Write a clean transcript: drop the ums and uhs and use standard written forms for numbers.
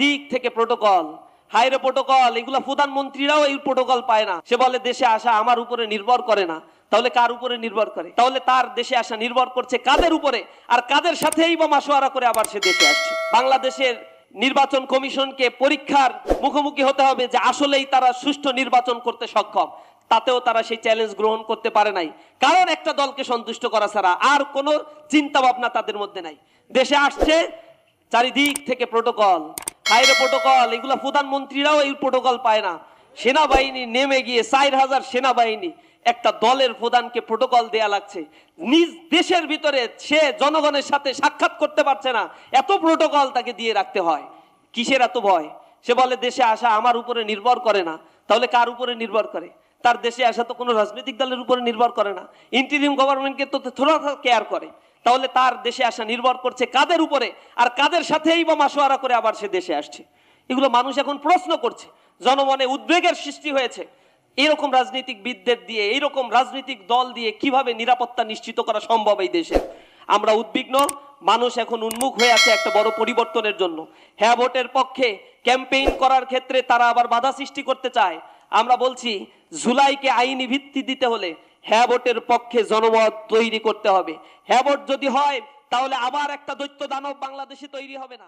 দিক থেকে প্রোটোকল, হাইরে প্রোটোকল, এগুলা প্রধানমন্ত্রীরাও এই প্রোটোকল পায় না। সে বলে দেশে আসা আমার উপরে নির্ভর করে না। তাহলে কার উপরে নির্ভর করে? তাহলে তার দেশে আসা নির্ভর করছে কাদের উপরে, আর কাদের সাথেই বা মাসোয়ারা করে আবার সে দেশে আসছে। বাংলাদেশের নির্বাচন কমিশনকে পরীক্ষার মুখোমুখি হতে হবে যে আসলেই তারা সুষ্ঠু নির্বাচন করতে সক্ষম। তাতেও তারা সেই চ্যালেঞ্জ গ্রহণ করতে পারে নাই, কারণ একটা দলকে সন্তুষ্ট করা ছাড়া আর কোনো চিন্তা ভাবনা তাদের মধ্যে নাই। দেশে আসছে, চারিদিক থেকে প্রোটোকল, হাইরে প্রোটোকল, এগুলা প্রধানমন্ত্রীরাও এই প্রোটোকল পায় না। সেনাবাহিনী নেমে গিয়ে 4000 সেনাবাহিনী একটা দলের প্রধানকে প্রোটোকল দেয়া লাগছে। নিজ দেশের ভিতরে সে জনগণের সাথে সাক্ষাৎ করতে পারছে না, এত প্রোটোকল তাকে দিয়ে রাখতে হয়। কিসের এত ভয়? সে বলে দেশে আসা আমার উপরে নির্ভর করে না। তাহলে কার উপরে নির্ভর করে? তার দেশে আসা তো কোনো রাজনৈতিক দলের উপরে নির্ভর করে না, ইন্টারিম গভর্নমেন্টকে তো থোড়া কেয়ার করে। তাহলে তার দেশে আসা নির্ভর করছে কাদের উপরে, আর কাদের সাথেই বা মাসোয়ারা করে আবার সে দেশে আসছে। এগুলো মানুষ এখন প্রশ্ন করছে, জনমনে উদ্বেগের সৃষ্টি হয়েছে। এরকম রাজনীতিকবিদদের দিয়ে, এইরকম রাজনৈতিক দল দিয়ে কিভাবে নিরাপত্তা নিশ্চিত করা সম্ভব এই দেশে? আমরা উদ্বিগ্ন। মানুষ এখন উন্মুখ হয়ে আছে একটা বড় পরিবর্তনের জন্য। হ্যাঁ ভোটের পক্ষে ক্যাম্পেইন করার ক্ষেত্রে তারা আবার বাধা সৃষ্টি করতে চায়। আমরা বলছি জুলাইকে আইনি ভিত্তি দিতে হলে হ্যাঁ ভোটের পক্ষে জনমত তৈরি করতে হবে। হ্যাঁ ভোট যদি হয় তাহলে আবার একটা দৈত্য দানব বাংলাদেশে তৈরি হবে না।